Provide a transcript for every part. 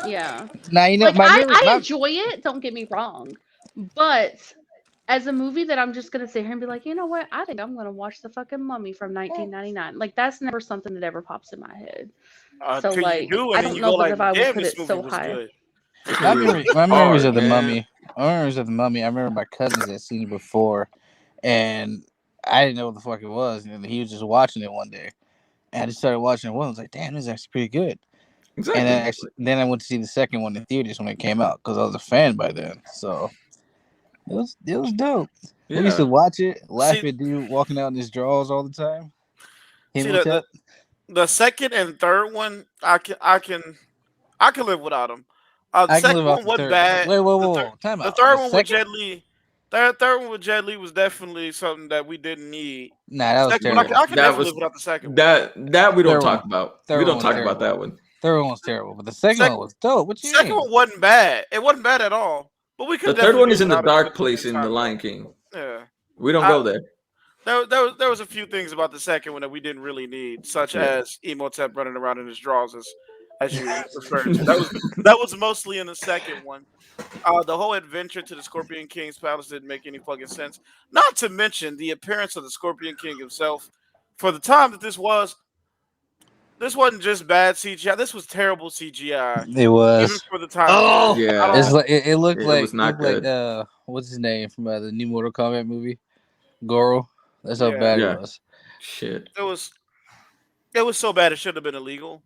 Yeah. Now you know Like my memory. I enjoy it, don't get me wrong. But as a movie that I'm just gonna sit here and be like, you know what? I think I'm gonna watch the fucking Mummy from 1999. Like that's never something that ever pops in my head. So Cause you like, do, I and then don't you know go that like, if I would "Damn, put this it movie so was high. good." My memories Hard, of the man. Mummy. My memories of the Mummy. I remember my cousins had seen it before, and I didn't know what the fuck it was. And he was just watching it one day, and I just started watching it. One, I was like, "Damn, this is actually pretty good." And Exactly. then I went to see the second one in theaters when it came out because I was a fan by then. So it was dope. We used Yeah. to watch it, laugh See, at dude walking out in his drawers all the time. see Himotep. the second and third one, I can live without them. The I can live second off one the wasn't third. bad. Wait, whoa, The whoa, third whoa. Time the out. third The one with second? Jet Li, third one with Jet Li was definitely something that we didn't need. Nah, that was Second one, terrible. I can That definitely was live without the second one. that we don't Third talk one. about. We Third one don't was talk about terrible. that one. Third one was terrible, but the second one Second was dope. What you second mean? one wasn't bad. It wasn't bad at all. But we The could third definitely one do is in the without it dark at the place same in The time, Lion though. King. Yeah. We don't I, go there. there was a few things about the second one that we didn't really need, such Yeah. as Emotep running around in his drawers, as you referred to. That was mostly in the second one. The whole adventure to the Scorpion King's palace didn't make any fucking sense. Not to mention the appearance of the Scorpion King himself. For the time that this wasn't just bad CGI. This was terrible CGI. It Even was. for the time period. Oh, I Yeah. It's don't. like it looked It like was not good. what's his name from the new Mortal Kombat movie, Goro. That's how Yeah, bad it Yeah. was. Shit. it was. It was so bad it should have been illegal.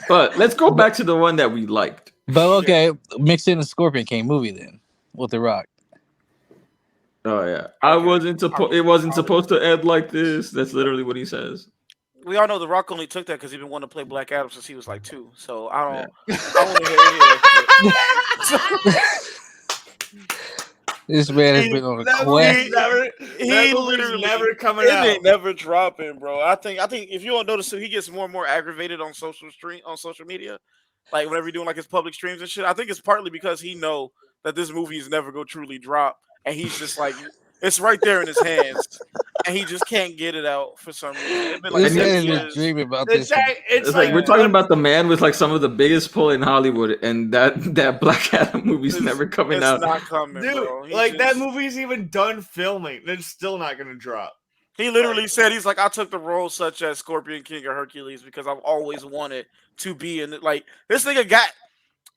But let's go back to the one that we liked. But okay, mix in the Scorpion King movie then with The Rock. Oh yeah. Okay. It wasn't supposed to end like this. That's literally what he says. We all know The Rock only took that because he's been wanting to play Black Adam since he was like 2. So I Yeah. don't want to hear any of that shit. This man has been on a that quest. movie's never, He that movie's literally never coming it out. ain't never dropping, bro. I think if you don't notice, he gets more and more aggravated on social media. Like whenever he's doing like his public streams and shit. I think it's partly because he know that this movie is never gonna truly drop, and he's just like it's right there in his hands, and he just can't get it out for some reason. It's been like This And man it's- has 7 been years. dreaming about It's this. like, it's It's like like we're talking one- about the man with like some of the biggest pull in Hollywood, and that Black Adam movie's never coming It's out. not coming, dude. bro. Like that movie's even done filming. It's still not gonna drop. He literally said he's like, I took the roles such as Scorpion King or Hercules because I've always wanted to be in it. Like this nigga got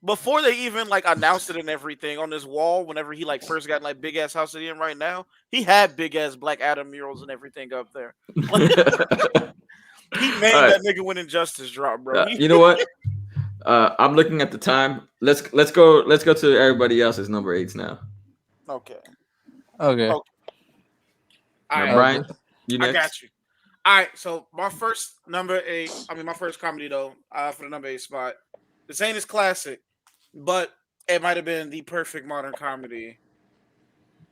before they even like announced it and everything on this wall. Whenever he like first got in, like big ass house that he in right now, he had big ass Black Adam murals and everything up there. He made All right. that nigga when Injustice dropped, bro. You know what? I'm looking at the time. Let's go to everybody else's number 8s now. Okay. Okay. Oh, All Now, right, Brian, you I next. got you. All right, so my first number 8. I mean, my first comedy though, for the number 8 spot. This ain't his classic, but it might have been the perfect modern comedy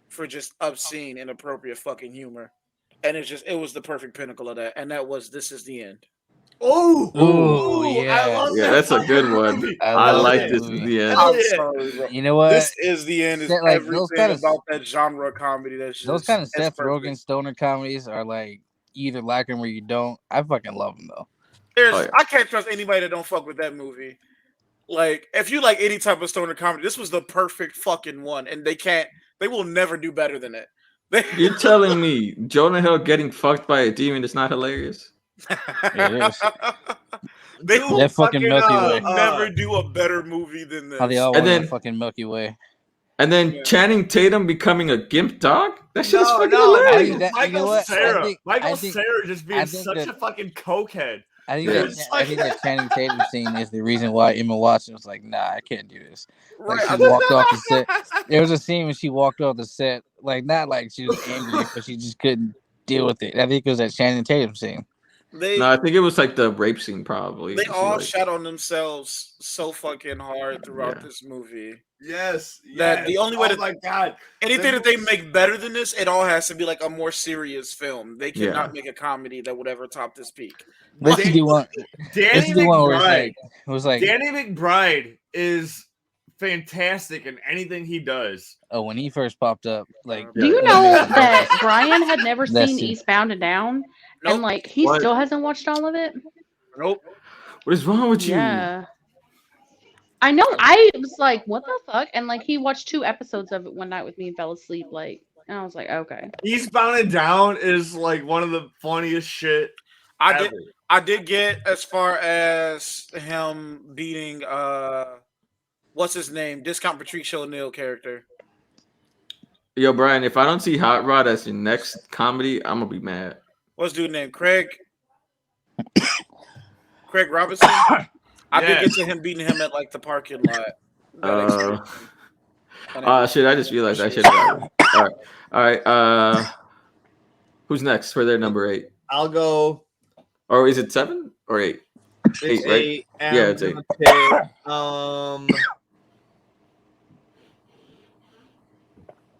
for just obscene, inappropriate fucking humor, and it was the perfect pinnacle of that, and that was This Is the End. Oh, Ooh, I yeah. love Yeah, that that's a good fucking one. movie. I I love like that this movie. is the end. Hell I'm yeah. sorry, bro. You know what? This Is the End is That, like, everything those kind of- about that genre of comedy. That's just Those kind of it's Seth perfect. Rogen stoner comedies are like you either like them or you don't. I fucking love them though. Oh, yeah. I can't trust anybody that don't fuck with that movie. Like, if you like any type of stoner comedy, this was the perfect fucking one, and they will never do better than it. You're telling me Jonah Hill getting fucked by a demon is not hilarious? It is. They Dude, will That fucking Milky Way. never do a better movie than this. How they all And want then- that fucking Milky Way. And then Yeah. Channing Tatum becoming a gimp dog? That shit is No, fucking no, I hilarious. think that- you Michael know what? Cera. I Michael think- Cera just being I think such that- a fucking cokehead. I think Yeah. that I think that Channing Tatum scene is the reason why Emma Watson was like, "Nah, I can't do this." Like Right. she walked off the set. There was a scene when she walked off the set, like not like she was angry, but she just couldn't deal with it. I think it was that Channing Tatum scene. They No, I think it was like the rape scene, probably. they She, all like- shot on themselves so fucking hard throughout Yeah. this movie. Yes. That the only way oh to- my god. Anything that they make better than this, it all has to be like a more serious film. They Yeah. cannot make a comedy that would ever top this peak. Let's do one. Danny Let's do one where McBride. it was like, Danny McBride is fantastic in anything he does. oh, when he first popped up, like, Do you Yeah. know that Brian had never That's seen it. Eastbound and Down? Nope. And like he What? still hasn't watched all of it? Nope. What is wrong with you? Yeah. I know. I was like, what the fuck? And like, he watched 2 episodes of it one night with me and fell asleep. Like, and I was like, okay. Eastbound and Down is like one of the funniest shit. I did get as far as him beating what's his name? Discount Patricia O'Neal character. Yo, Brian, if I don't see Hot Rod as your next comedy, I'm gonna be mad. What's dude name? Craig Robinson. I did get to him beating him at like the parking lot. Shit! I just realized I should have. All right. Who's next for their number 8? I'll go. Or is it 7 or 8? It's 8, right? Yeah, it's 8.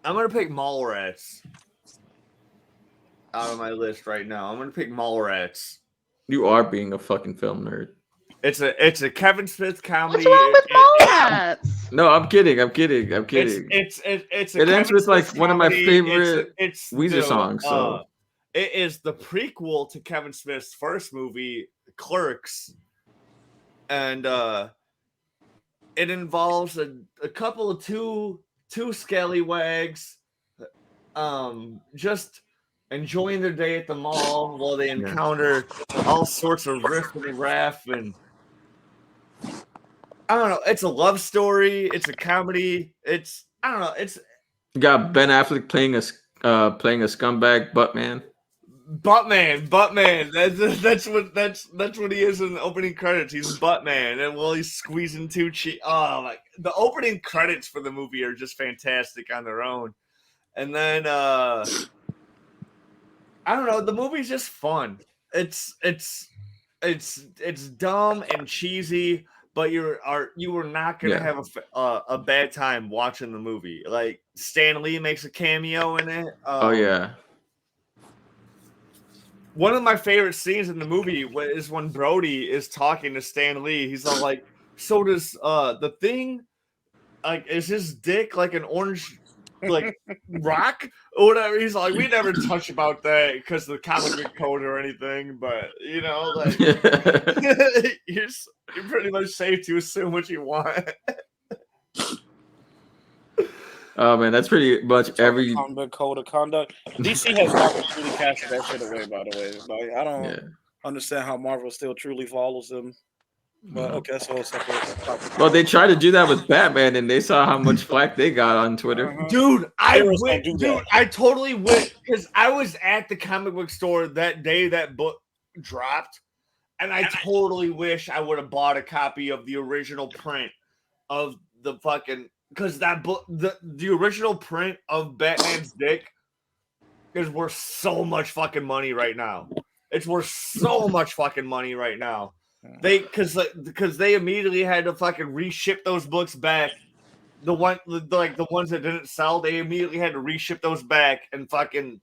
I'm gonna pick Mallrats out of my list right now. I'm gonna pick Mallrats. You are being a fucking film nerd. It's a Kevin Smith comedy. What's wrong with Mallrats? No, I'm kidding. It ends with like one of my favorite Weezer songs. So it is the prequel to Kevin Smith's first movie, Clerks, and it involves a couple of two scallywags, just enjoying their day at the mall while they encounter all sorts of riff and raff, and I don't know. It's a love story. It's a comedy. It's I don't know. It's you got Ben Affleck playing a scumbag Buttman. Buttman. That's what he is in the opening credits. He's Buttman, and while he's squeezing 2 cheeks. Oh, like the opening credits for the movie are just fantastic on their own. And then I don't know. The movie's just fun. It's dumb and cheesy, but you were not gonna have a bad time watching the movie. Like Stan Lee makes a cameo in it. Oh yeah. One of my favorite scenes in the movie is when Brody is talking to Stan Lee. He's all like, "So does the thing, like, is his dick like an orange like rock or whatever?" He's like, "We never touch about that because of the comic book code or anything, but you know, like, you're pretty much safe to assume what you want." Oh man, that's pretty much every code of conduct. DC has not truly casted that shit away. By the way, like I don't understand how Marvel still truly follows them. But okay, so it's separate. Well, they tried to do that with Batman, and they saw how much flack they got on Twitter. Dude, I totally went because I was at the comic book store that day that book dropped, and I totally wish I would have bought a copy of the original print of the fucking. Because that book, the original print of Batman's dick is worth so much fucking money right now. It's worth so much fucking money right now. Because they immediately had to fucking reship those books back. The ones that didn't sell, they immediately had to reship those back and fucking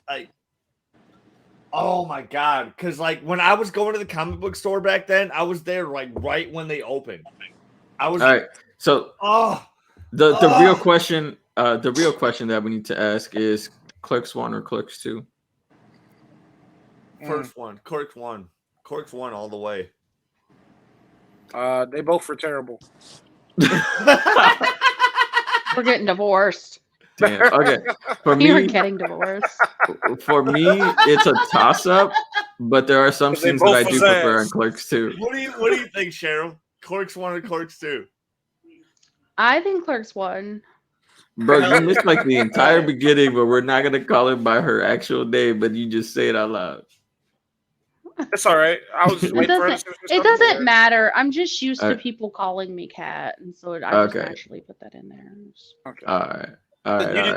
like. Oh my god! Because like when I was going to the comic book store back then, I was there like right when they opened. I was all right. So The real question that we need to ask is Clerks 1 or Clerks 2? First one, Clerks 1 all the way. They both were terrible. We're getting divorced. Damn. Okay, You're getting divorced. For me, it's a toss-up, but there are some scenes that I do prefer in Clerks 2. What do you think, Cheryl? Clerks 1 or Clerks 2? I think Clerks 1. Bro, you missed like the entire beginning, but we're not gonna call it by her actual name, but you just say it out loud. It's all right. I was just waiting for her to It doesn't matter. I'm just used to people calling me Kat, and so I just naturally put that in there. Okay. All right.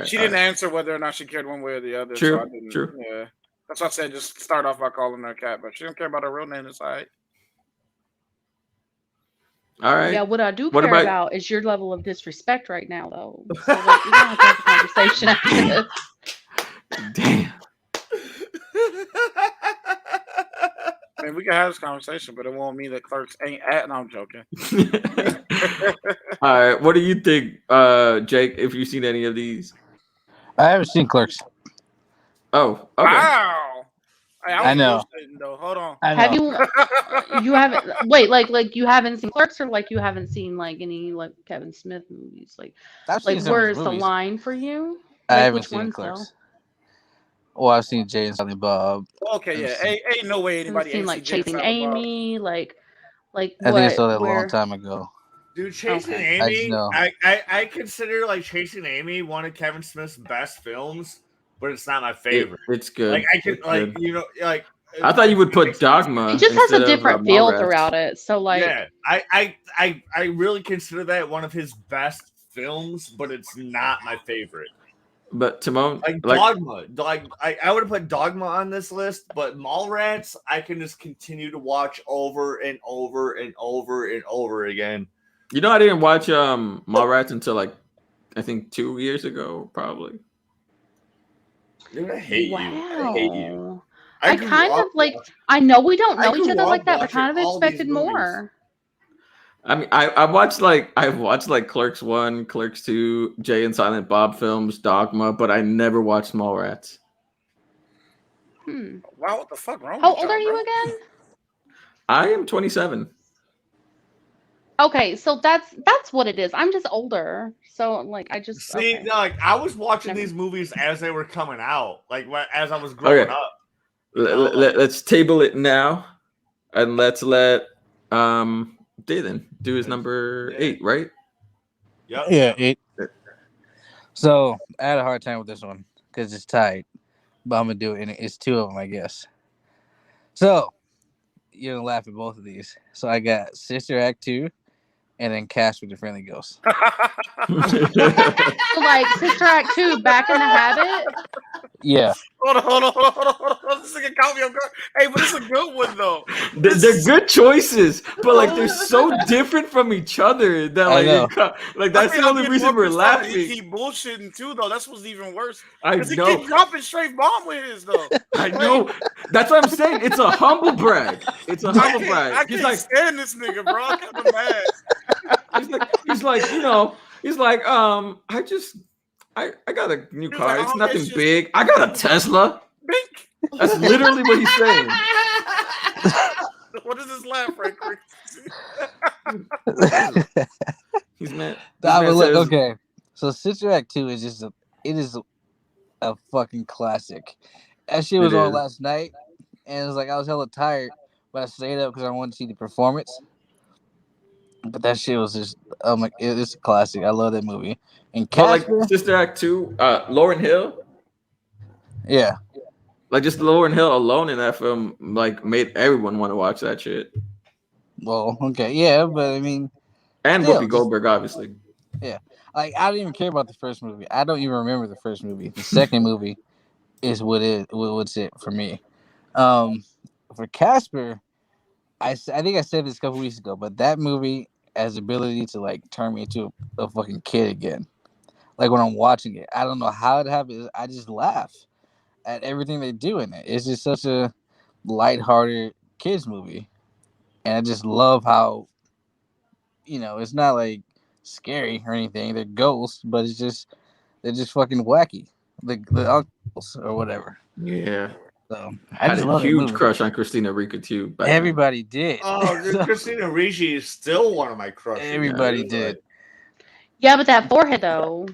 She didn't answer whether or not she cared one way or the other. True. So I didn't, True. Yeah. That's why I said just start off by calling her Kat, but she don't care about her real name inside. All right. Yeah, what I do care about is your level of disrespect right now, though. So like, we don't have to have a conversation after this. Damn. I mean, we can have this conversation, but it won't mean that Clerks ain't at. No, I'm joking. All right. What do you think, Jake, if you've seen any of these? I haven't seen Clerks. Oh, okay. Wow. I know. Though. Hold on. I Have know. you haven't wait like you haven't seen Clerks, or like you haven't seen like any like Kevin Smith movies? I've Like seen some of his where's the movies. line for you? I Like haven't which seen ones though? Clerks. Well, I've seen Jay and Silent Bob. Okay, yeah. I've Ain't no way Haven't anybody seen ain't like seen Jay and Chasing Silent Bob. Amy, like I think I saw what that a long where time ago. Dude, Chasing okay. I just Amy, know. I consider like Chasing Amy one of Kevin Smith's best films, but it's not my favorite. It's good. Like I could It's like good. you know like I thought you would put Dogma It just has instead a of different feel Mallrats. throughout it. So like yeah, I really consider that one of his best films, but it's not my favorite. But Timon, Like Dogma, like I would have put Dogma on this list, but Mallrats I can just continue to watch over and over and over and over again. you know, I didn't watch Mallrats until like I think 2 years ago, probably. Dude, I hate you. I hate you. wow. I I grew kind up of like I know we don't I know each grew other up like that, but watching kind of all these expected movies. more. I mean, I've watched like Clerks 1, Clerks 2, Jay and Silent Bob films, Dogma, but I never watched Mallrats. Wow, what the fuck wrong How with old y'all, are you bro? again? I am 27. Okay, so that's what it is. I'm just older. So like I just See, okay. like I was watching Never. these movies as they were coming out, like as I was growing Okay, up. You know, let's table it now, and let's let Dylan do his number 8, right? Yep. Yeah, 8. So I had a hard time with this one because it's tied, but I'm gonna do it. And it's 2 of them, I guess. So you're gonna laugh at both of these. So I got Sister Act 2, and then Cash with the Friendly Ghost. So like Sister Act 2, Back in the Habit. Yeah. Hold on. This nigga caught me off guard. Hey, but it's a good one though. They're good choices, but like they're so different from each other that I like know. like that's the only reason we're laughing. He keep bullshitting too though. That's what's even worse. I Because he know. keep dropping straight bomb with his though. I know. That's what I'm saying. It's a humble brag. It's a humble brag. I He's can't like, stand this nigga, bro. I'm kind of mad. he's like, you know, he's like, I got a new He was car. like, It's oh, nothing it's just- big. I got a Tesla. Bink. That's literally what he's saying. What is this laugh, right, Chris? He's mad. Nah, but look, okay. So Sister Act 2 is just a fucking classic. That shit was It on is. last night, and it was like I was hella tired, but I stayed up because I wanted to see the performance. But that shit was just it's a classic. I love that movie. And But like Casper, Sister Act 2, Lauryn Hill, yeah. like just Lauryn Hill alone in that film, like made everyone want to watch that shit. Well, okay, yeah, but I mean, And still, Whoopi Goldberg, obviously. yeah. Like I don't even care about the first movie. I don't even remember the first movie. The second movie is what's it for me. For Casper, I think I said this a couple weeks ago, but that movie has the ability to like turn me into a fucking kid again. Like when I'm watching it, I don't know how it happens. I just laugh at everything they do in it. It's just such a lighthearted kids movie, and I just love how it's not like scary or anything. They're ghosts, but they're just fucking wacky. The uncles or whatever. Yeah. So I had a huge crush on Christina Ricci too. Everybody did. Oh, dude, Christina Ricci is still one of my crushes. Everybody did. Yeah, but that forehead though.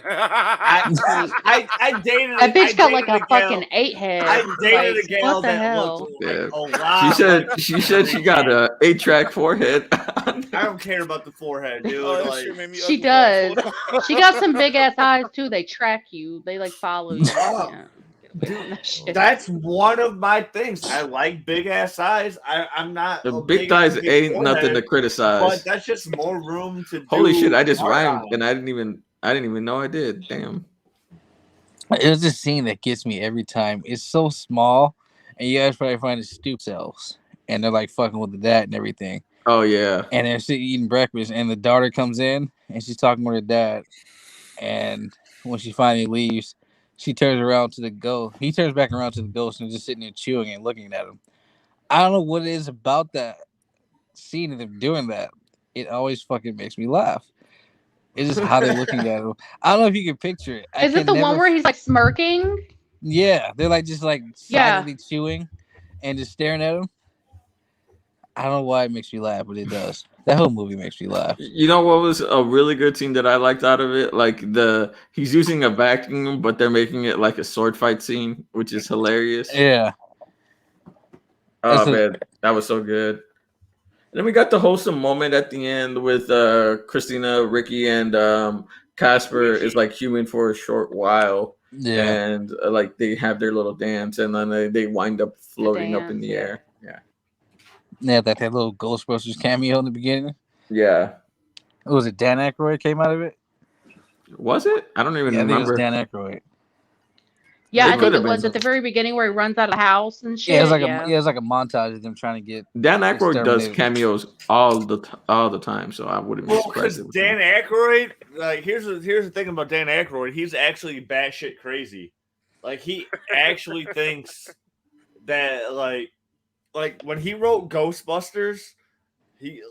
I dated That bitch got dated like a fucking 8 head. I dated like, a gal what the that hell? looked like a lot. She said she got a 8-track forehead. I don't care about the forehead, dude. Oh, that like, shit made me She ugly. does. She got some big ass eyes too. They track you. They like follow you. Yeah. That's one of my things. I like big ass eyes. I'm not The big thighs ain't nothing to criticize. But that's just more room to. Holy do shit! I just art rhymed on. and I didn't even know I did. Damn. It's this scene that gets me every time. It's so small, and you guys probably find it stupid selves, and they're like fucking with the dad and everything. Oh yeah. And they're sitting eating breakfast, and the daughter comes in, and she's talking with her dad, and when she finally leaves, she turns around to the ghost. He turns back around to the ghost and just sitting there chewing and looking at him. I don't know what it is about that scene of them doing that. It always fucking makes me laugh. It's just how they're looking at him. I don't know if you can picture it. Is it the one where he's like smirking? Yeah, they're like just like Yeah. silently chewing and just staring at him. I don't know why it makes me laugh, but it does. That whole movie makes me laugh. You know what was a really good scene that I liked out of it? Like he's using a vacuum, but they're making it like a sword fight scene, which is hilarious. Yeah. Oh man, that was so good. And then we got the wholesome moment at the end with Christina, Ricky, and Casper is like human for a short while. Yeah. And like they have their little dance, and then they wind up floating up in the air. Yeah. Yeah, that little Ghostbusters cameo in the beginning. Yeah. Was it Dan Aykroyd came out of it? Was it? I don't even remember. I think it was Dan Aykroyd. Yeah, It I could think have it was been. at the very beginning where he runs out of the house and shit. Yeah, it's like a montage of them trying to get. Dan Aykroyd does exterminated. cameos all the time, so I wouldn't be surprised. Because Dan Aykroyd, like, here's the thing about Dan Aykroyd, he's actually batshit crazy. Like, he actually thinks that like when he wrote Ghostbusters, he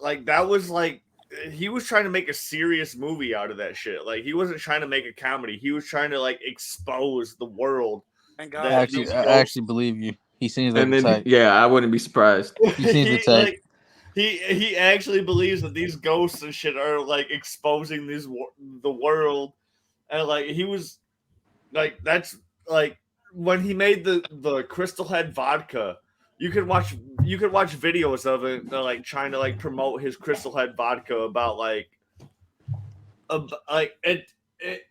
was trying to make a serious movie out of that shit. Like, he wasn't trying to make a comedy. He was trying to like expose the world. Thank God. I actually believe you. He seems like the type. Yeah, I wouldn't be surprised. He seems the type. Like, he actually believes that these ghosts and shit are like exposing the world, and like he was like, that's like when he made the Crystal Head vodka. You could watch videos of it, like trying to like promote his Crystal Head vodka about like it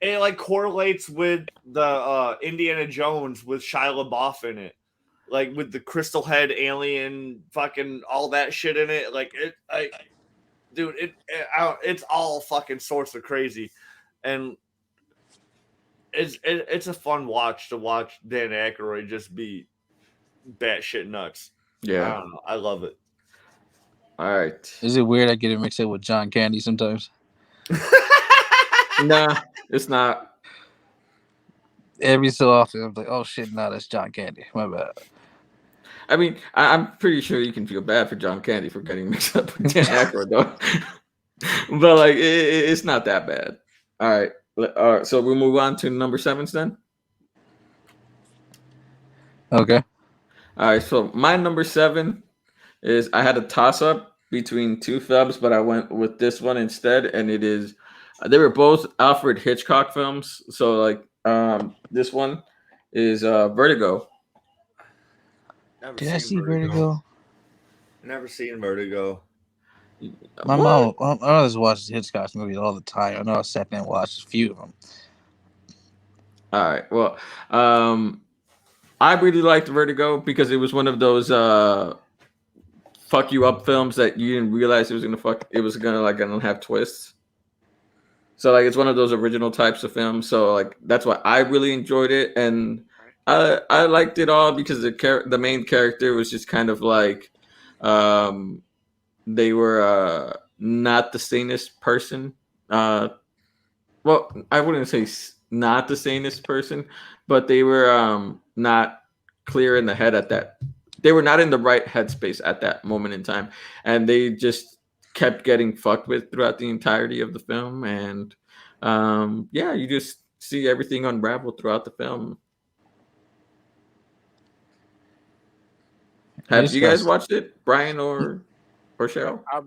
like correlates with the Indiana Jones with Shia LaBeouf in it, like with the Crystal Head alien, fucking all that shit in it. Like it's all fucking sorts of crazy, and it's a fun watch to watch Dan Aykroyd just be batshit nuts. Yeah, I don't know. I love it. All right. Is it weird I get it mixed up with John Candy sometimes? Nah, it's not. Every so often, I'm like, oh shit, no, that's John Candy. My bad. I mean, I'm pretty sure you can feel bad for John Candy for getting mixed up with Dan Aykroyd, though. But like, it's not that bad. All right. So we'll move on to number 7s then. Okay. All right. So my number 7 is, I had a toss up between two films, but I went with this one instead, and it is. They were both Alfred Hitchcock films. So like, this one is Vertigo. Did I see Vertigo? Never seen Vertigo. My mom always watches Hitchcock movies all the time. I know I sat there and watched a few of them. All right. Well, I really liked Vertigo because it was one of those fuck you up films that you didn't realize it was gonna have twists. So like, it's one of those original types of films. So like, that's why I really enjoyed it, and I liked it all because the main character was just kind of like, they were not the sanest person. Well, I wouldn't say not the sanest person, but they were not clear in the head at that. They were not in the right headspace at that moment in time, and they just kept getting fucked with throughout the entirety of the film. And yeah, you just see everything unravel throughout the film. Have you guys watched it, Brian or Cheryl? I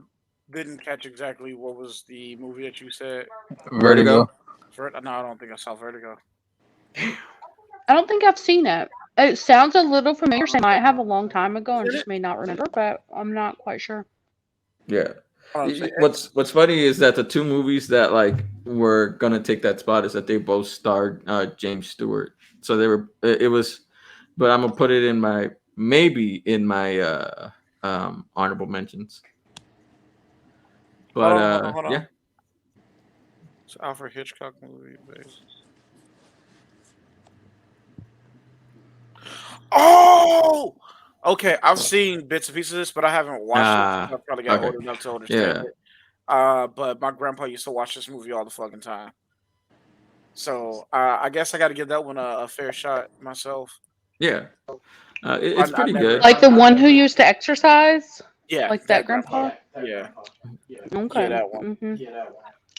didn't catch exactly what was the movie that you said. Vertigo. No, I don't think I saw Vertigo. I don't think I've seen it. It sounds a little familiar. So I might have a long time ago and just may not remember, but I'm not quite sure. Yeah. What's funny is that the two movies that like were gonna take that spot is that they both starred James Stewart. So it was, but I'm gonna put it in my honorable mentions. But hold on. yeah. It's Alfred Hitchcock movie. Oh, okay. I've seen bits and pieces of this, but I haven't watched it. I probably got old enough to understand it. But my grandpa used to watch this movie all the fucking time. So I guess I got to give that one a fair shot myself. Yeah, it's pretty good. Like the one who used to exercise. Yeah, like that grandpa. Yeah. Okay. Yeah, that one. Mm-hmm.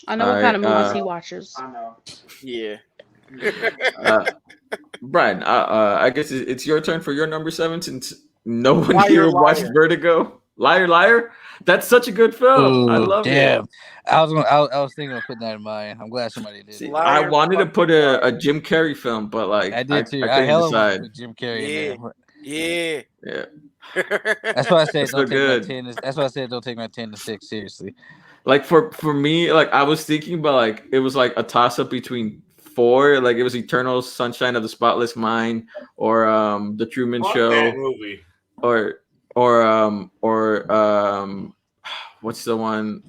I know what kind of movies he watches. Yeah. Brian, I guess it's your turn for your number 7 since no one Liar, here Liar. watched Vertigo. Liar, Liar. That's such a good film. I Ooh, love damn. it. I was thinking of putting that in mine. I'm glad somebody did. See, Liar, I wanted to fucking put liar. a Jim Carrey film, but like I did too. I I couldn't hella wanted to decide. put Jim Carrey in Yeah. there. Yeah. Yeah, That's why I said it's don't so take my good. 10. That's why I said don't take my 10 to 6 seriously. Like for me, like I was thinking, but like it was like a toss up between 4. Like it was Eternal Sunshine of the Spotless Mind or The Truman Fuck Show that movie. or or what's the one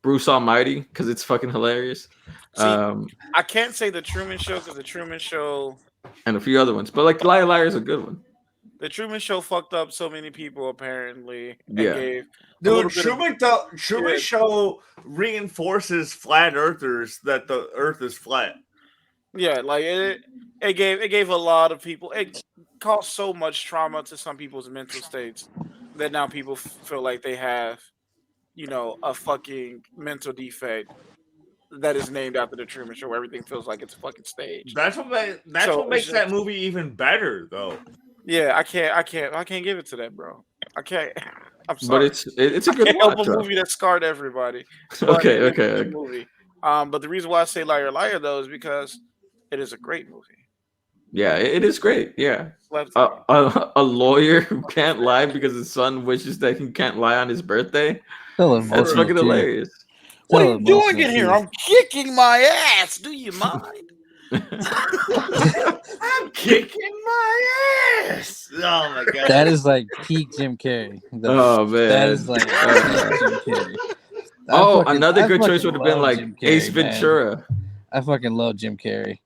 Bruce Almighty because it's fucking hilarious. See, I can't say The Truman Show because The Truman Show And a few other ones, but like Liar Liar is a good one. The Truman Show fucked up so many people apparently, and Yeah. gave a Dude, little bit of Truman yeah. Show reinforces flat earthers that the Earth is flat. yeah, like it gave a lot of people. It caused so much trauma to some people's mental states that now people feel like they have, a fucking mental defect that is named after the Truman Show. Where everything feels like it's a fucking stage. That's what So what makes it's that just- movie even better, though. Yeah, I can't give it to that, bro. I can't. I'm But sorry. it's a I good can't help watch. a though. movie that scarred everybody. Okay, But it's a okay. good movie. But the reason why I say Liar Liar though is because it is a great movie. Yeah, it is great. Yeah. Left to me. A lawyer who can't lie because his son wishes that he can't lie on his birthday. Still That's emotional fucking too. hilarious. What are Still you doing emotional in here? too. I'm kicking my ass. Do you mind? I'm kicking my ass. Oh my god. That is like peak Jim Carrey. Oh man. That is like peak Jim Carrey. Another I good choice fucking would have been love like Jim Ace Carrey, man. Ventura. I fucking love Jim Carrey.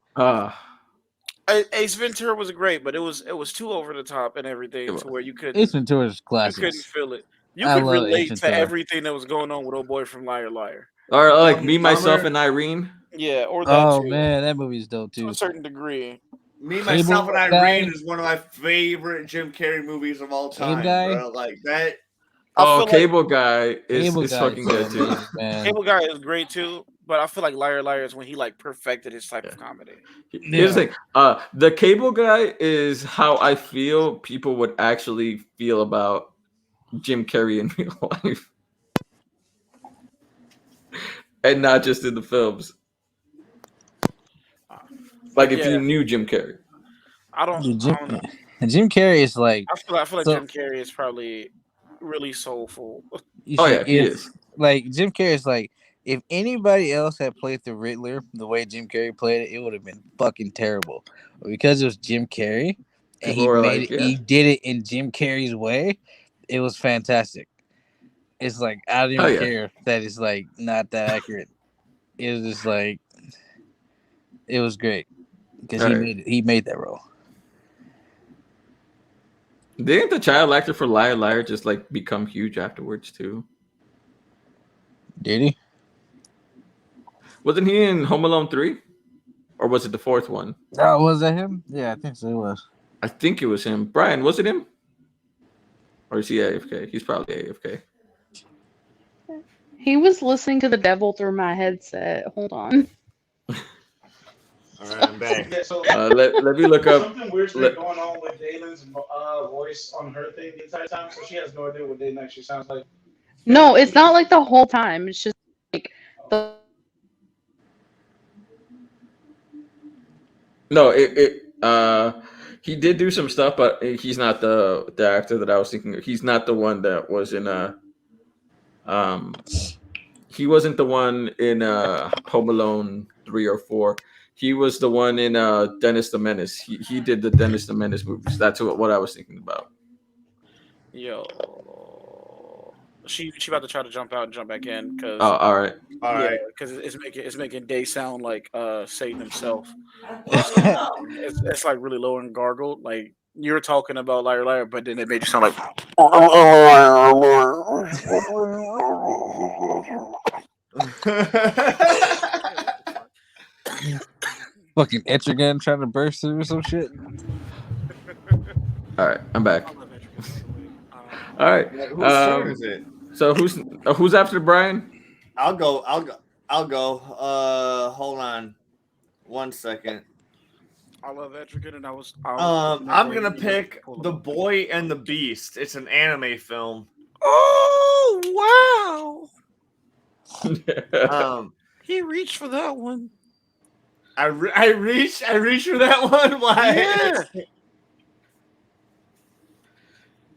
Ace Ventura was great, but it was too over the top and everything to where you couldn't Ace Ventura's classic. feel it. You I could love Ace relate to Ventura. everything that was going on with old boy from Liar Liar. Or like Dumb Me, and Myself, Dumber. and Irene. Yeah, or that Oh too. man, that movie's dope To too. a certain degree. Me, Myself, and Cable Irene Guy. is one of my favorite Jim Carrey movies of all Cable time, Guy. bro. Like that. I feel Cable Guy is Cable Guy fucking is good too. amazing, man. Cable Guy is great too, but I feel like Liar Liar is when he like perfected his type of comedy. Here's the thing. The Cable Guy is how I feel people would actually feel about Jim Carrey in real life. And not just in the films. Like if you knew Jim Carrey. I don't know. Jim Carrey is like. I feel like so- Jim Carrey is probably really soulful. You Oh see, yeah, he is. Like Jim Carrey is like, if anybody else had played the Riddler the way Jim Carrey played it, it would have been fucking terrible. But because it was Jim Carrey and People were like, he did it in Jim Carrey's way, it was fantastic. It's like I don't even care that it's like not that accurate. It was just like it was great because he made that role. Didn't the child actor for Liar Liar just like become huge afterwards too? Did he? Wasn't he in Home Alone 3? Or was it the 4th one? Oh, was that him? Yeah, I think so. It was. I think it was him. Brian, was it him? Or is he AFK? He's probably AFK. He was listening to the devil through my headset. Hold on. All right, I'm back. Yeah, so Let me look up. something weird's been going on with Dalen's voice on her thing the entire time, so she has no idea what Dalen actually sounds like. No, it's not like the whole time. It's just like the. No, he did do some stuff, but he's not the actor that I was thinking of. He's not the one that was in he wasn't the one in Home Alone 3 or 4. He was the one in Dennis the Menace. He did the Dennis the Menace movies. That's what I was thinking about. Yo, she about to try to jump out and jump back in because all right. because it's making Day sound like Satan himself. It's like really low and gargled. Like you're talking about Liar Liar, but then it made you sound like. Fucking Etrigan trying to burst through or some shit. All right, I'm back. All right. Whose turn is it? So who's after Brian? I'll go. Hold on. 1 second. I love Etrigan, and I was I'm gonna pick The Boy and the Beast. It's an anime film. Oh wow! Um, He reached for that one. I reached for that one. Why?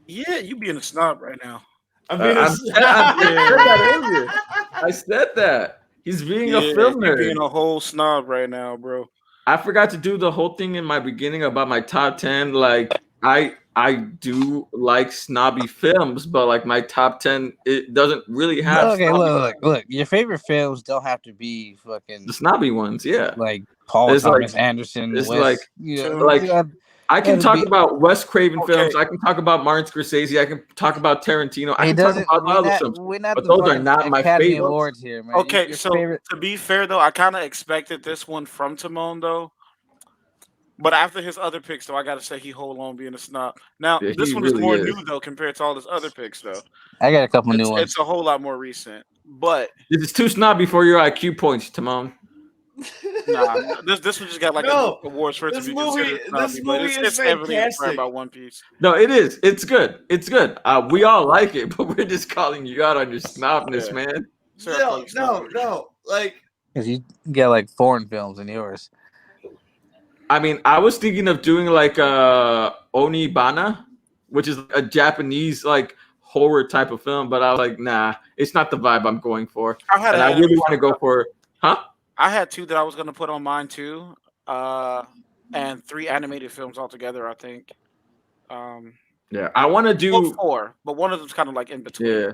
Yeah, you being a snob right now. I'm being I said that earlier. I said that. He's being a film You're nerd. being a whole snob right now, bro. I forgot to do the whole thing in my beginning about my top 10. Like I do like snobby films, but like my top 10, it doesn't really have Okay, snobby, look. Your favorite films don't have to be fucking the snobby ones. Yeah, like Paul it's Thomas like Anderson, it's Wes. like You know, I can talk be, about Wes Craven Okay. films. I can talk about Martin Scorsese. I can talk about Tarantino. I he can talk doesn't. about other films, We're not but the those are fucking not my Academy favorites. Awards here, man. Okay, Your so favorite. to be fair though, I kind of expected this one from Timon though. But after his other picks, though, I gotta say he hold on being a snob. Now Yeah, this he one is really more is. new though compared to all his other picks though. I got a couple new ones. It's a whole lot more recent. But This is too snobby for your IQ points, Timon. nah, this one just got like No, awards for it to this be movie- considered this snobby, but movie is it's heavily inspired fantastic. by One Piece. No, it is. It's good. It's good. We all like it, but we're just calling you out on your snobness, Yeah. man. No. Like, Because you get like foreign films in yours. I mean, I was thinking of doing like Onibana, which is a Japanese like horror type of film, but I was like, nah, it's not the vibe I'm going for. And I really want to go for, huh? I had two that I was gonna put on mine too, and 3 animated films altogether. I think. Yeah, I want to do Well, 4, but one of them's kind of like in between. Yeah,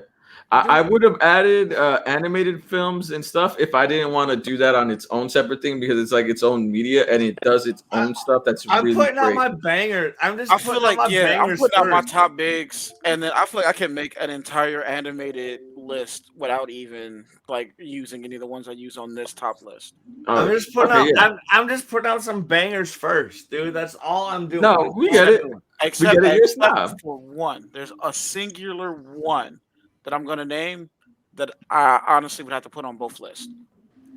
I would have added animated films and stuff if I didn't want to do that on its own separate thing because it's like its own media and it does its own stuff. That's I'm really putting out great. my bangers. I I feel like my I'm bangers putting out my first. top bigs, and then I feel like I can make an entire animated list without even like using any of the ones I use on this top list. I'm just putting out. yeah. I'm just putting out some bangers first, dude. That's all I'm doing. No, we get it. Except, We get it. You're a except snob. for one, there's a singular one that I'm gonna name that I honestly would have to put on both lists.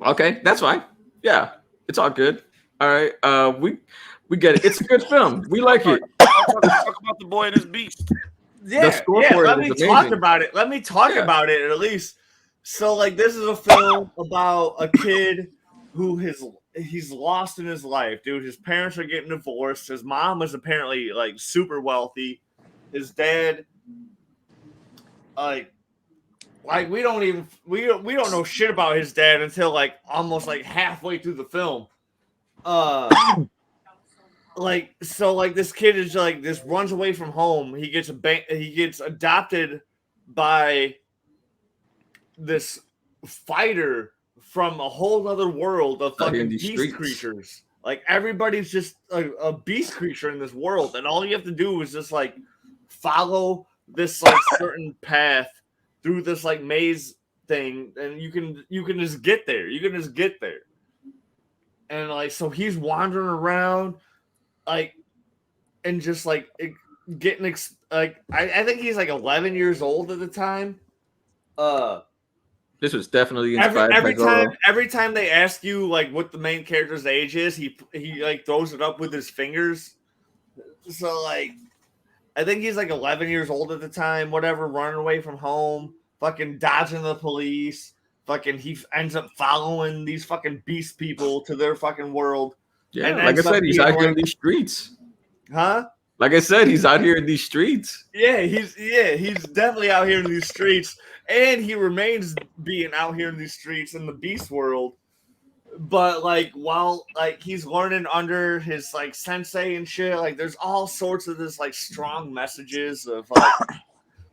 Okay, that's fine. Yeah, it's all good. All right, we get it. It's a good film. We like it. Talk about The Boy and His Beast. Yeah, score for it let is me talk amazing. about it. Let me talk about it at least. So, like, this is a film about a kid who he's lost in his life, dude. His parents are getting divorced. His mom is apparently like super wealthy. His dad, like we don't know shit about his dad until like almost like halfway through the film. This kid is like this runs away from home. He gets adopted by this fighter from a whole other world of fucking beast creatures. Like everybody's just a beast creature in this world, and all you have to do is just like follow this like certain path through this like maze thing, and you can just get there. You can just get there. And like so he's wandering around like and just like getting like I think he's like 11 years old at the time. This was definitely inspired every time they ask you like what the main character's age is, he like throws it up with his fingers. So like I think he's like 11 years old at the time, whatever, running away from home, fucking dodging the police, fucking he ends up following these fucking beast people to their fucking world. Yeah, and like I said, he's out here in these streets. Huh? Like I said, he's out here in these streets. Yeah, he's definitely out here in these streets, and he remains being out here in these streets in the beast world. But like while like he's learning under his like sensei and shit, like there's all sorts of this like strong messages of like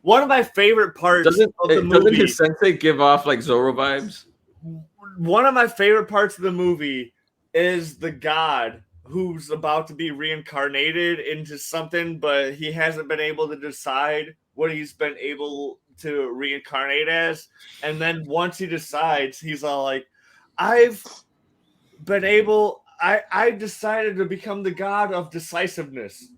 one of my favorite parts of the movie. Doesn't his sensei give off like Zorro vibes? One of my favorite parts of the movie is the god who's about to be reincarnated into something, but he hasn't been able to decide what he's been able to reincarnate as. And then once he decides, he's all like, I decided to become the god of decisiveness.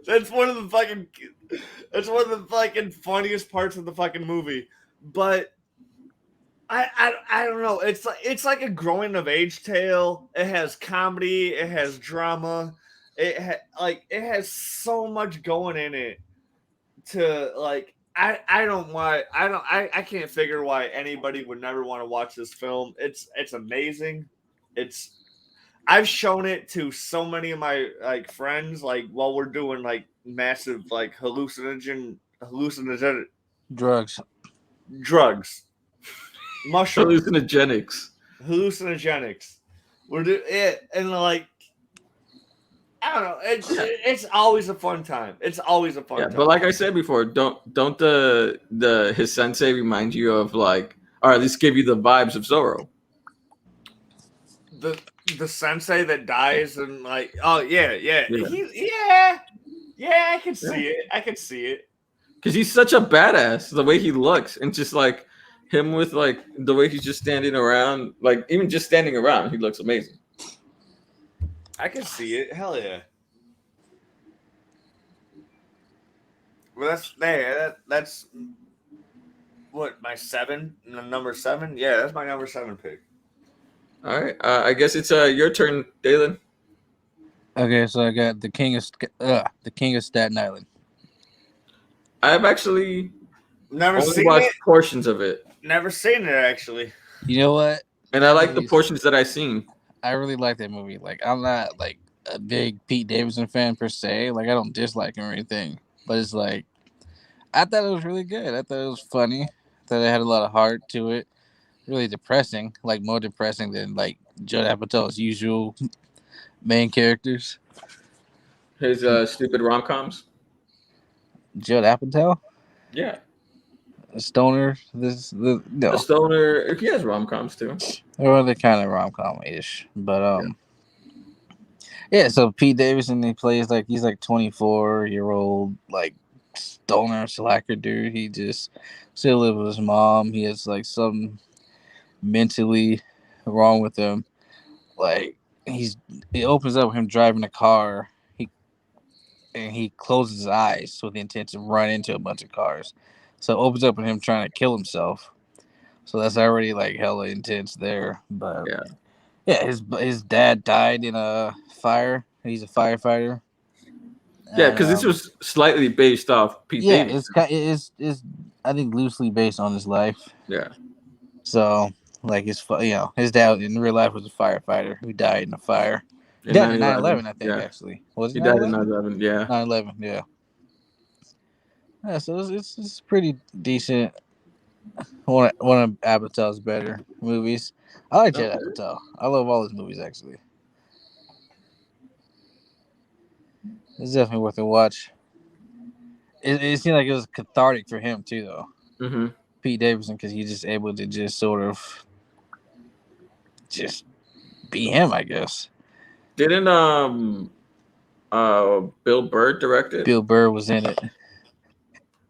That's one of the fucking funniest parts of the fucking movie. But I don't know. It's like a growing of age tale. It has comedy. It has drama. It has so much going in it. To like, I can't figure why anybody would never want to watch this film. It's amazing. It's I've shown it to so many of my like friends like while we're doing like massive like hallucinogen Drugs. drugs, mushrooms, Hallucinogenics. hallucinogenics. We're doing it, and like I don't know. It's always a fun time. It's always a fun Yeah, time. but like I said before, don't the his sensei remind you of like, or at least give you the vibes of Zorro? The sensei that dies and like yeah Yeah. I can see it. I can see it. Because he's such a badass, the way he looks, and just like him with like the way he's just standing around, like even just standing around, he looks amazing. I can see it. Hell yeah. Well, that's what my number 7. Yeah, that's my number 7 pick. All right, I guess it's your turn, Dalen. Okay, so I got the King of Staten Island. I've actually Never only seen watched it. portions of it. Never seen it actually. You know what? And I like the portions that I've seen. I really like that movie. Like, I'm not like a big Pete Davidson fan per se. Like, I don't dislike him or anything, but it's like I thought it was really good. I thought it was funny. I thought it had a lot of heart to it. Really depressing, like more depressing than like Judd Apatow's usual main characters. His stupid rom-coms. Judd Apatow, Yeah, a stoner. No, the stoner. He has rom-coms too. or they're kind of rom-com ish, but yeah. So Pete Davidson, he plays like he's like 24-year-old like stoner slacker dude. He just still lives with his mom. He has like some mentally wrong with him. Like it opens up with him driving a car. He closes his eyes with the intent to run into a bunch of cars. So it opens up with him trying to kill himself. So that's already like hella intense there. But yeah, his dad died in a fire. He's a firefighter. Yeah, because this was slightly based off Pete Davidson. It's I think loosely based on his life. Yeah. So like his dad in real life was a firefighter who died in a fire. He died in 9/11, I think, actually. Was it he died in 9/11, yeah. 9/11, yeah. Yeah, so it's pretty decent. One of Apatow's better movies. I like Judd Apatow. I love all his movies, actually. It's definitely worth a watch. It seemed like it was cathartic for him, too, though. Mm-hmm. Pete Davidson, because he's just able to just sort of just be him, I guess. Didn't Bill Burr direct it? Bill Burr was in it.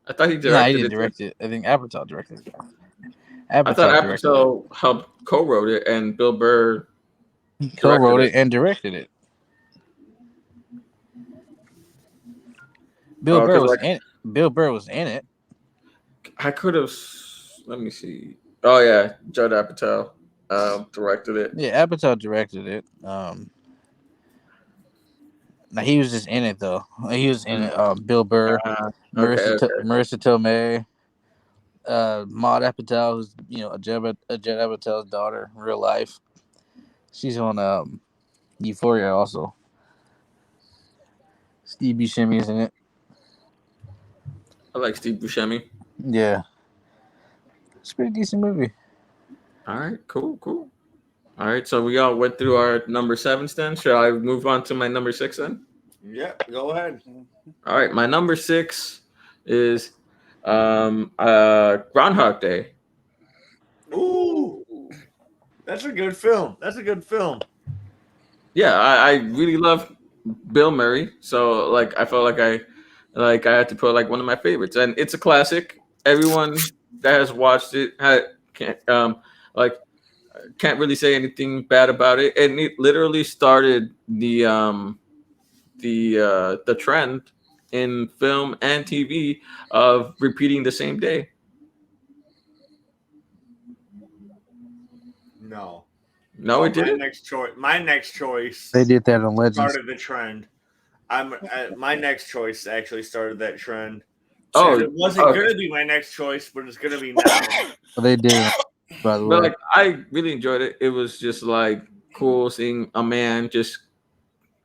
I thought he directed it. No, he didn't direct it. I think Apatow directed it. I thought Apatow helped co-wrote it, and Bill Burr co-wrote it and directed it. Bill Burr was in it. Bill Burr was in it. I could have. Let me see. Oh yeah, Judd Apatow directed it. Yeah, Apatow directed it. Now he was just in it though. He was in it. Bill Burr, Marissa Tomei, Maud Apatow, who's Judd Apatow's daughter in real life. She's on Euphoria also. Steve Buscemi is in it. I like Steve Buscemi. Yeah, it's a pretty decent movie. All right, cool. All right, so we all went through our number 7s then. Shall I move on to my number 6 then? Yeah, go ahead. All right, my number 6 is Groundhog Day. Ooh, that's a good film. Yeah, I really love Bill Murray, so like I felt like I had to put like one of my favorites, and it's a classic. Everyone that has watched it can't really say anything bad about it, and it literally started the trend in film and TV of repeating the same day. No, No, it didn't. My next choice. They did that on Legends. Started the trend. My next choice actually started that trend. Oh, it wasn't going to be my next choice, but it's going to be now. Well, they did it, by the but way. like I really enjoyed it. It was just like cool seeing a man just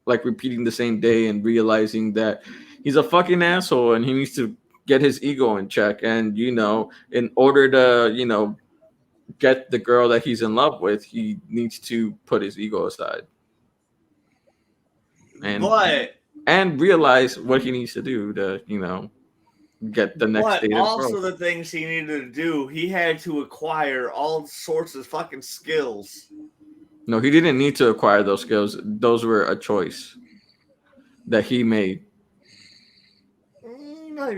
like repeating the same day and realizing that he's a fucking asshole and he needs to get his ego in check. And in order to get the girl that he's in love with, he needs to put his ego aside and realize what he needs to do to get the next date. Also, the things he needed to do, he had to acquire all sorts of fucking skills. No, he didn't need to acquire those skills. Those were a choice that he made. You might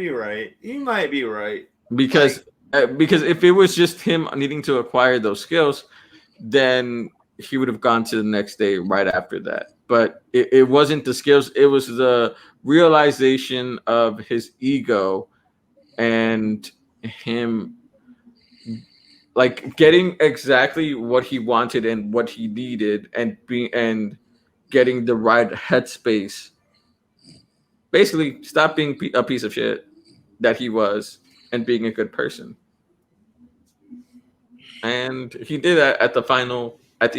be right. Because if it was just him needing to acquire those skills, then he would have gone to the next day right after that. But it wasn't the skills. It was the realization of his ego and him like getting exactly what he wanted and what he needed and getting the right headspace. Basically, stop being a piece of shit that he was and being a good person. And he did that at the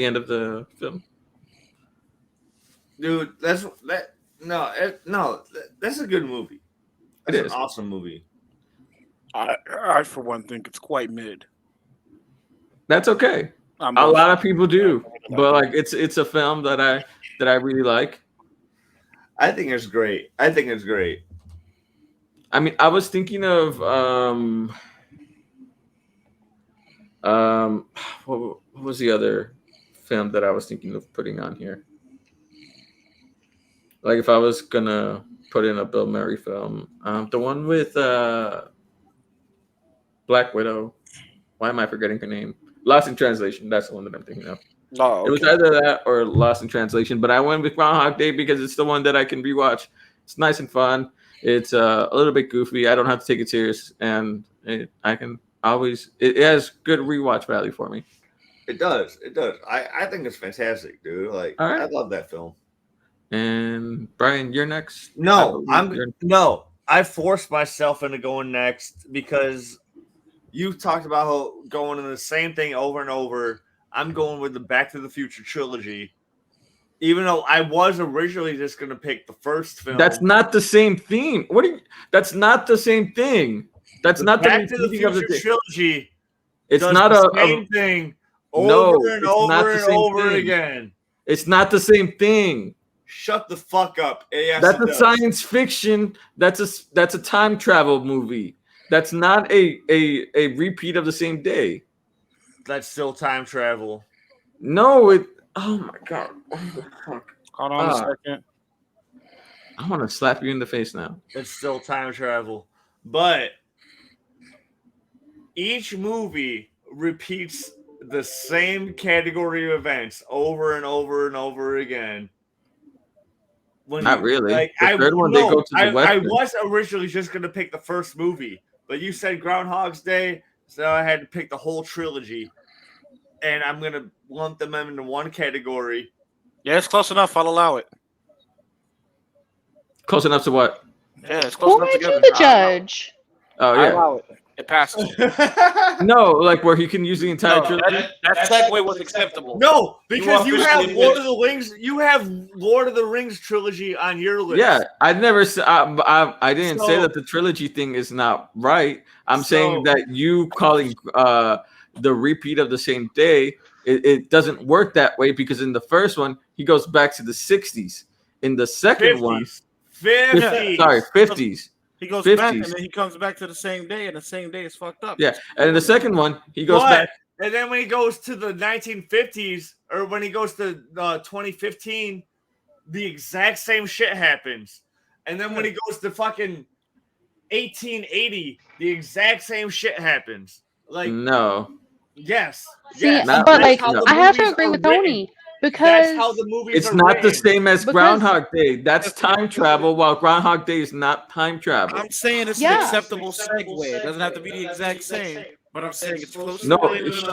end of the film. Dude, that's a good movie. That's an awesome movie. I for one think it's quite mid. That's okay. A lot of people do, but like it's a film that I really like. I think it's great. I mean, I was thinking of what was the other film that I was thinking of putting on here? Like if I was gonna put in a Bill Murray film, the one with Black Widow. Why am I forgetting her name? Lost in Translation. That's the one that I'm thinking of. Oh, okay. It was either that or Lost in Translation, but I went with Groundhog Day because it's the one that I can rewatch. It's nice and fun. It's a little bit goofy. I don't have to take it serious, and it has good rewatch value for me. It does. I think it's fantastic, dude. Like, all right. I love that film. And Brian, you're next. No, I forced myself into going next because you talked about how going in the same thing over and over. I'm going with the Back to the Future trilogy. Even though I was originally just going to pick the first film. That's not the same theme. That's not the same thing. That's not Back to the Future trilogy. It's not the same thing over and over again. It's not the same thing. Shut the fuck up. Yes, that's a science fiction. That's a time travel movie. That's not a repeat of the same day. That's still time travel. No, oh my god. Hold on a second. I want to slap you in the face now. It's still time travel. But each movie repeats the same category of events over and over and over again. Not really. Like, the third one, they go to the Western. I was originally just going to pick the first movie, but you said Groundhog's Day, so I had to pick the whole trilogy. And I'm going to lump them into one category. Yeah, it's close enough. I'll allow it. Close enough to what? Yeah, it's close enough together. Who made you the judge? Oh, yeah. I allow it. It passes. No, like where he can use the entire trilogy. That segue was acceptable. No, because you have Lord of the Rings. You have Lord of the Rings trilogy on your list. Yeah, I didn't say that the trilogy thing is not right. I'm saying that you calling the repeat of the same day, it doesn't work that way because in the first one he goes back to the 60s. In the second 50s. 50s. He goes 50s. Back and then he comes back to the same day, and the same day is fucked up. Yeah, and in the second one, he goes back. And then when he goes to the 1950s, or when he goes to 2015, the exact same shit happens. And then when he goes to fucking 1880, the exact same shit happens. Like, no. Yes. See, but like, I have to agree with Tony. Because that's how the movies it's not the same as Groundhog Day. That's time travel, while Groundhog Day is not time travel. I'm saying it's an acceptable segue. It doesn't have to be the exact same. But I'm saying it's close. No,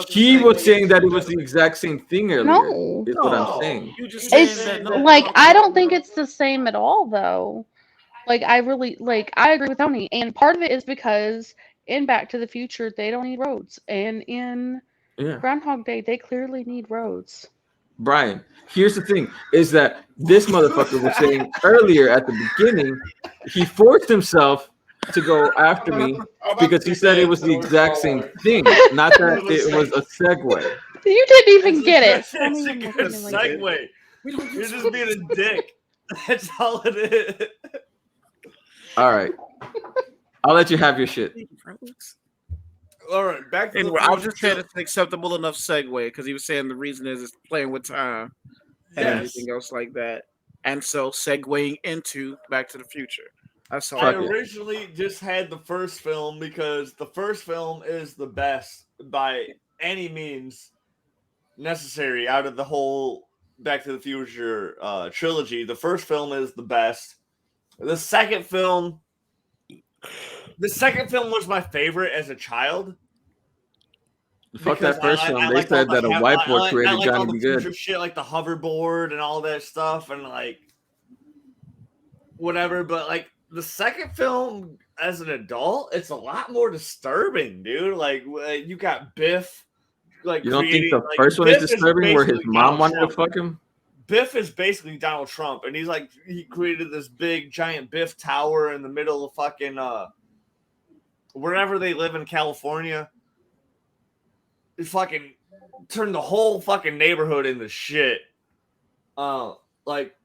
she was saying that it was the exact same thing earlier. No. Is what I'm saying. You just saying It's that. like I don't think it's the same at all, though. Like I really I agree with Tony, and part of it is because in Back to the Future they don't need roads, and in Groundhog Day they clearly need roads. Brian, here's the thing: is that this motherfucker was saying earlier at the beginning, he forced himself to go after me because he said it was the exact same thing, not that it was a segue. You didn't even get it. It's a good segue. You're just being a dick. That's all it is. All right, I'll let you have your shit. All right, back to anyway, I was just saying it's an acceptable enough segue because he was saying the reason is it's playing with time and everything else like that, and so segueing into Back to the Future. That's all. I originally just had the first film because the first film is the best by any means necessary out of the whole Back to the Future trilogy. The first film is the best. The second film was my favorite as a child. Fuck that first film. They said that a whiteboard created Johnny Be Good. Shit like the hoverboard and all that stuff and like whatever. But like the second film as an adult, it's a lot more disturbing, dude. Like you got Biff. Like you don't think the first one is disturbing where his mom wanted to fuck him? Biff is basically Donald Trump, and he created this big giant Biff tower in the middle of fucking wherever they live in California. It fucking turned the whole fucking neighborhood into shit. Like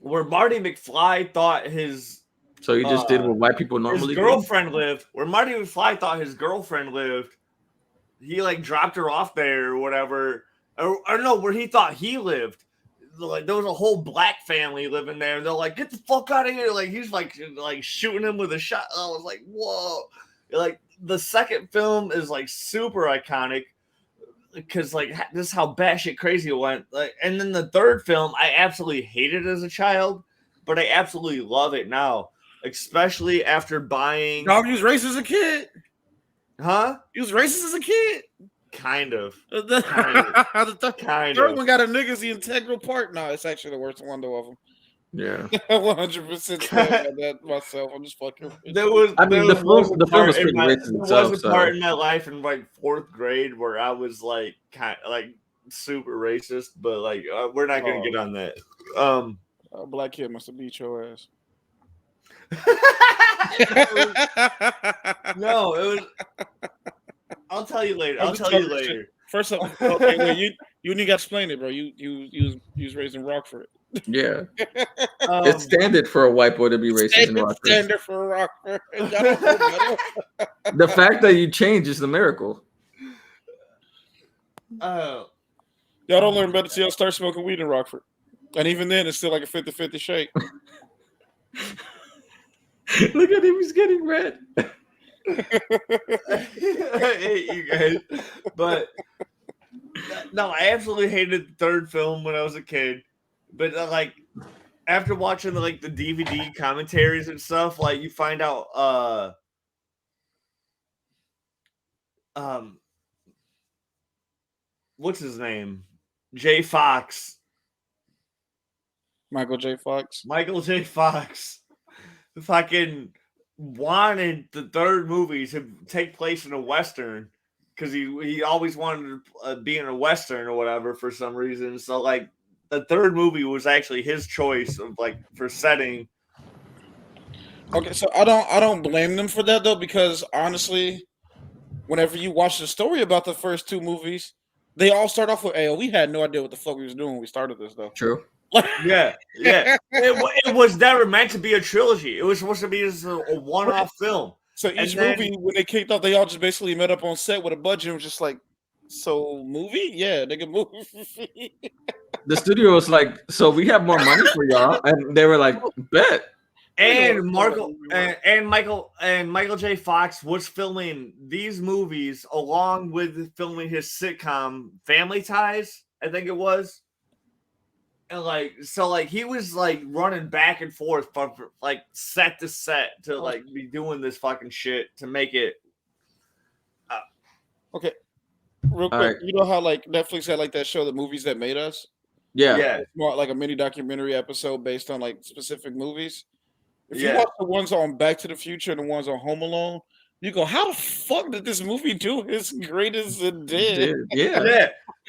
where Marty McFly thought his so you just did what white people normally his girlfriend lived. Where Marty McFly thought his girlfriend lived, he like dropped her off there or whatever. Or no, where he thought he lived. Like there was a whole black family living there. They're like, get the fuck out of here. Like he's like shooting him with a shot. I was like, whoa. Like the second film is like super iconic because like this is how batshit crazy it went. Like, and then the third film, I absolutely hated as a child, but I absolutely love it now. Especially after buying. Dog, you was racist as a kid. Huh? You was racist as a kid. Kind of. The third one got a nigga's the integral part. No, it's actually the worst one though of them. Yeah. 100% that myself. I'm just fucking. The film was pretty racist itself. There was a part in my life in like fourth grade where I was like kind of like super racist, but like we're not gonna get on that. A black kid must have beat your ass. No, it was. I'll tell you later. I'll tell you later. First off, okay, well, you need to explain it, bro. You was raised in Rockford. Yeah, it's standard for a white boy to be racist in Rockford. Standard for Rockford. The fact that you change is the miracle. Y'all don't learn better till y'all start smoking weed in Rockford, and even then, it's still like a 50-50 shake. Look at him; he's getting red. I hate you guys, but no, I absolutely hated the third film when I was a kid. But like after watching the DVD commentaries and stuff, like you find out, what's his name? J. Fox. Michael J. Fox. Fucking wanted the third movie to take place in a Western because he always wanted to be in a Western or whatever for some reason. So like the third movie was actually his choice of like for setting. Okay, so I don't blame them for that though, because honestly, whenever you watch the story about the first two movies, they all start off with, "Hey, we had no idea what the fuck we was doing when we started this though." True. Yeah. It was never meant to be a trilogy. It was supposed to be just a one-off film. So each movie, when they kicked off, they all just basically met up on set with a budget and was just like, "So movie, yeah, nigga, movie." The studio was like, "So we have more money for y'all," and they were like, "Bet." And Michael J. Fox was filming these movies along with filming his sitcom Family Ties, I think it was. And he was like running back and forth from like set to set to like be doing this fucking shit to make it Okay, real quick. right. You know how like Netflix had like that show, The Movies That Made Us? Yeah. It's more like a mini documentary episode based on like specific movies. If you Yeah. watch the ones on Back to the Future and the ones on Home Alone, you go, how the fuck did this movie do as great as it did? Yeah.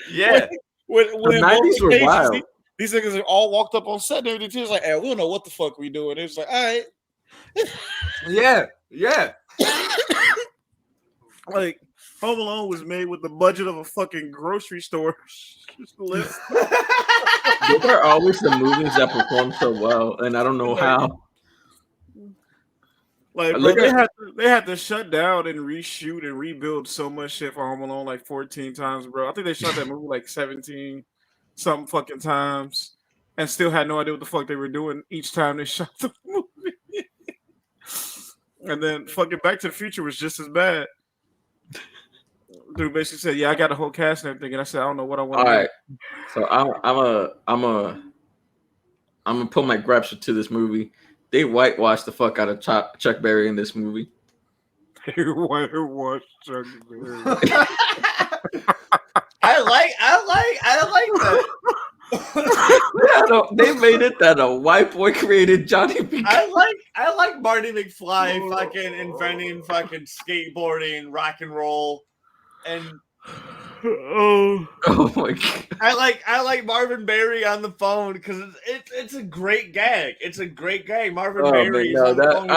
Yeah. When The in both 90s were cases, wild. these niggas are all walked up on set and everything. It's like, hey, we don't know what the fuck we doing. It's like, all right. Yeah. Yeah. Like Home Alone was made with the budget of a fucking grocery store list. Those are always the movies that perform so well, and I don't know how. Like, bro, they had to shut down and reshoot and rebuild so much shit for Home Alone like 14 times, bro. I think they shot that movie like 17 something fucking times and still had no idea what the fuck they were doing each time they shot the movie. And then fucking Back to the Future was just as bad. Dude basically said, "Yeah, I got a whole cast and everything," and I said, "I don't know what I want to do." All right, so I'm gonna put my grapes to this movie. They whitewashed the fuck out of Chuck Berry in this movie. They whitewashed Chuck Berry. I like that. They made it that a white boy created Johnny B. I like Marty McFly fucking inventing fucking skateboarding, rock and roll, and Oh my god! I like Marvin Berry on the phone because it's a great gag. It's a great gag. Marvin Berry is on the phone.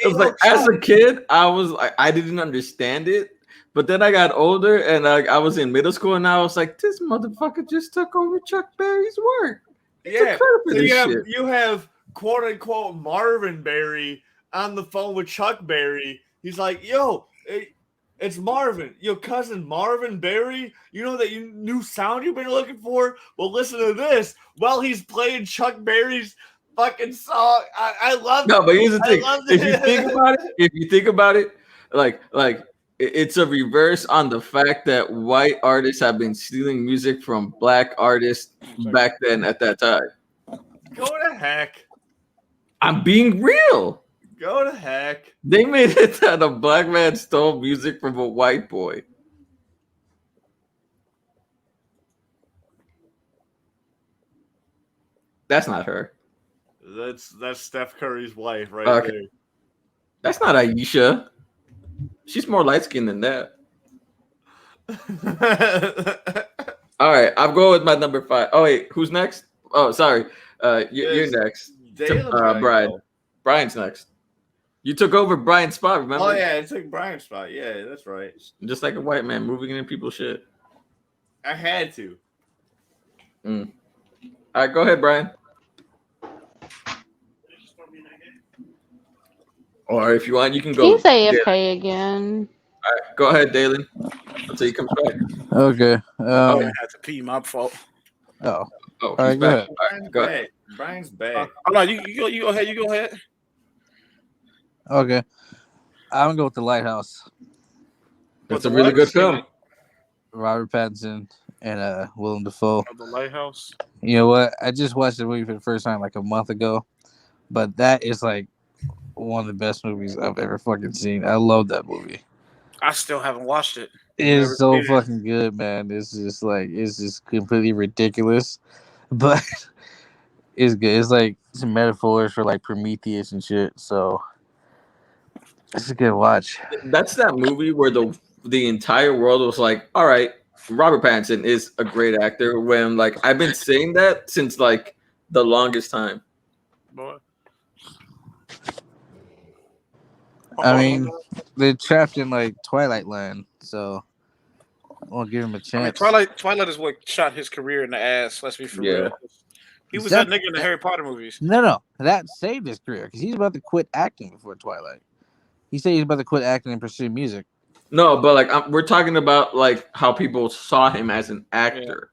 It was like as a kid, I was like I didn't understand it, but then I got older and I was in middle school and I was like, this motherfucker just took over Chuck Berry's work. Yeah, so you have quote unquote Marvin Berry on the phone with Chuck Berry. He's like, yo. It's Marvin, your cousin Marvin Berry. You know that new sound you've been looking for? Well, listen to this while he's playing Chuck Berry's fucking song. I love it. No, but here's the thing. If you think about it, like it's a reverse on the fact that white artists have been stealing music from black artists back then at that time. Go to heck. I'm being real. Go to heck. They made it that a black man stole music from a white boy. That's not her. That's Steph Curry's wife right there. That's not Aisha. She's more light skinned than that. All right, I'll go with my number 5. Oh wait, who's next? Oh, sorry. You're next. Brian. Brian's next. You took over Brian's spot, remember? Oh, yeah, I took Brian's spot. Yeah, that's right. Just like a white man moving in people's shit. I had to. All right, go ahead, Brian. Or if you want, you can go. He's AFK again. All right, go ahead, Dalen. Until he comes back. Okay. I had to pee. My fault. Oh. All right, go ahead. Go ahead. Brian's bad. No, you go ahead. You go ahead. Okay. I'm gonna go with The Lighthouse. That's a really good film. Robert Pattinson and Willem Dafoe. The Lighthouse. You know what? I just watched the movie for the first time like a month ago, but that is like one of the best movies I've ever fucking seen. I love that movie. I still haven't watched it. It is so fucking good, man. It's just completely ridiculous, but it's good. It's like some metaphors for like Prometheus and shit. So it's a good watch. That's that movie where the entire world was like, all right, Robert Pattinson is a great actor. When like I've been saying that since like the longest time. Boy. I mean, they're trapped in like Twilight Land, so I'll give him a chance. I mean, Twilight is what shot his career in the ass. Let's be for real. He was that nigga in the Harry Potter movies. No, that saved his career because he's about to quit acting before Twilight. He said he's about to quit acting and pursue music. No, but like we're talking about like how people saw him as an actor.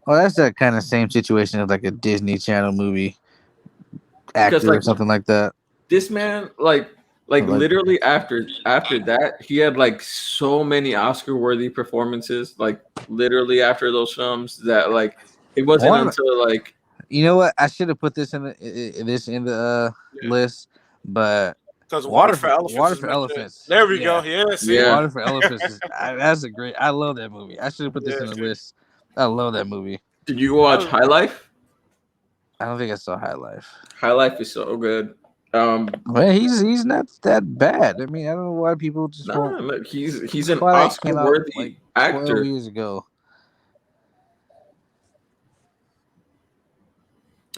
Well, that's that kind of same situation of like a Disney Channel movie actor or something like that. This man, like literally after that, he had like so many Oscar-worthy performances. Like literally after those films, that like it wasn't until like you know what I should have put this in the list, but Because Water for Elephants. Water is for my shit. Elephants. There we go. Yeah, see? Yeah. Water for Elephants is that's a great. I love that movie. I should have put this in the list. I love that movie. Did you watch High Life? I don't think I saw High Life. High Life is so good. Well, he's not that bad. I mean, I don't know why people just won't. Look, he's an Twilight came out Oscar-worthy like 12 actor. years ago.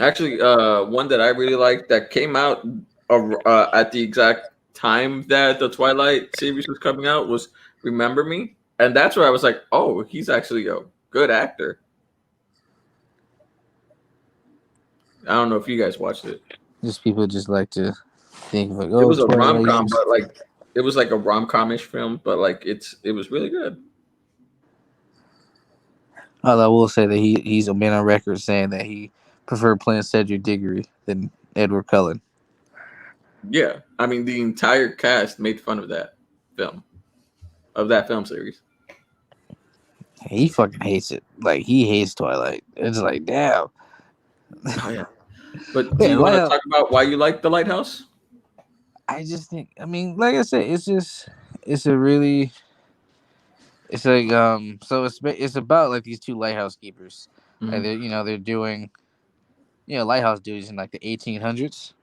Actually, one that I really liked that came out at the exact time that the Twilight series was coming out was Remember Me, and that's where I was like, oh, he's actually a good actor. I don't know if you guys watched it. Just people just like to think like, oh, It was a Twilight rom-com, is- but like it was like a rom-com-ish film, but like it was really good. Although I will say that he's been on record saying that he preferred playing Cedric Diggory than Edward Cullen. Yeah, I mean the entire cast made fun of that film series. He fucking hates it. Like he hates Twilight. It's like, damn. Oh yeah. But do you want to talk about why you like The Lighthouse? I just think, I mean, like I said, it's like so it's about like these two lighthouse keepers. Mhm. Like they're doing lighthouse duties in like the 1800s,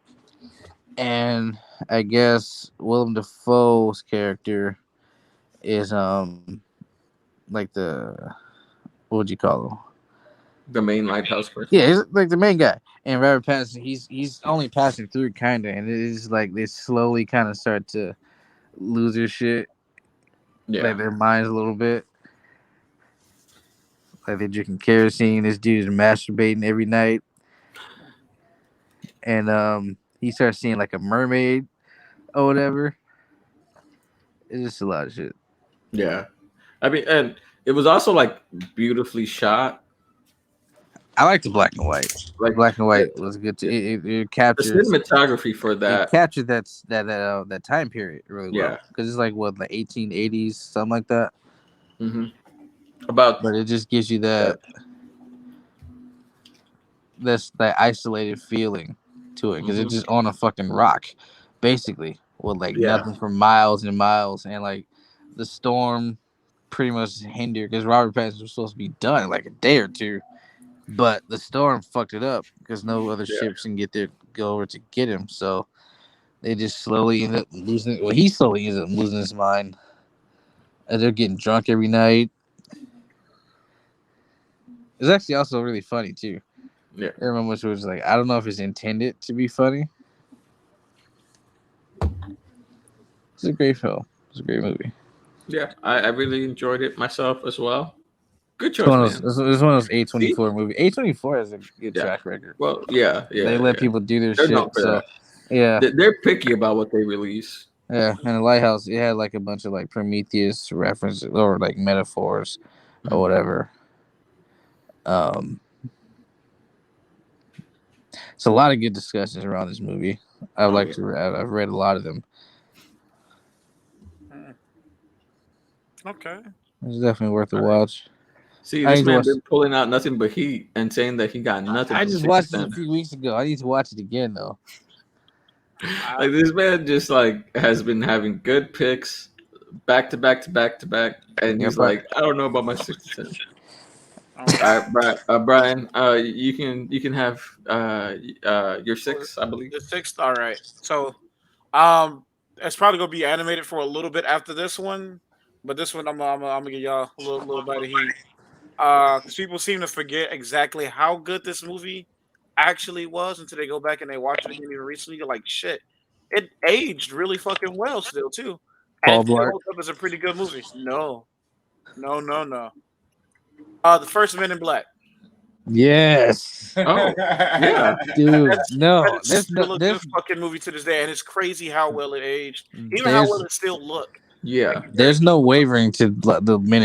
and I guess Willem Dafoe's character is like what would you call him? The main lighthouse person. Yeah, he's like the main guy. And Robert Pattinson, he's only passing through kind of, and it is like they slowly kind of start to lose their shit. Yeah. Like their minds a little bit. Like they're drinking kerosene. This dude's masturbating every night. And he starts seeing like a mermaid or whatever. It's just a lot of shit. Yeah. I mean, and it was also like beautifully shot. I like the black and white. Like Black and white was good too. It the captures cinematography for it that. captured that time period really well. Yeah. Because it's like what, the 1880s, something like that. Mm-hmm. About But it just gives you that isolated feeling to it, because it's just on a fucking rock, basically, with like nothing for miles and miles, and like the storm pretty much hindered, because Robert Pattinson was supposed to be done in like a day or two, but the storm fucked it up because no other ships can go over to get him, so they just slowly end up losing. Well, he slowly ends up losing his mind, and they're getting drunk every night. It's actually also really funny too. Yeah. Everyone was like, I don't know if it's intended to be funny. It's a great film. It's a great movie. Yeah, I really enjoyed it myself as well. Good choice, It's one of those A24 movies. A24 has a good track record. Well, yeah. They let people do their They're shit. known for So, that. yeah. They're picky about what they release. Yeah, and the Lighthouse, it had like a bunch of like Prometheus references or like metaphors or whatever. It's a lot of good discussions around this movie. I've read a lot of them. Okay. It's definitely worth a watch. See, this man been pulling out nothing but heat and saying that he got nothing. I just watched it a few weeks ago. I need to watch it again though. Like this man just like has been having good picks back to back, and he's like, I don't know about my 6 to 10. All right, Brian, you can have your 6, I believe. The 6th, all right. So, it's probably gonna be animated for a little bit after this one, but this one I'm gonna give y'all a little bit of heat. Because people seem to forget exactly how good this movie actually was until they go back and they watch it again even recently. You're like, shit, it aged really fucking well still too. And it holds up as a pretty good movie. No. The first Men in Black. Yes. Oh, yeah, dude. That's still a good fucking movie to this day, and it's crazy how well it aged, even how well it still looked. Yeah, there's no wavering to the Men in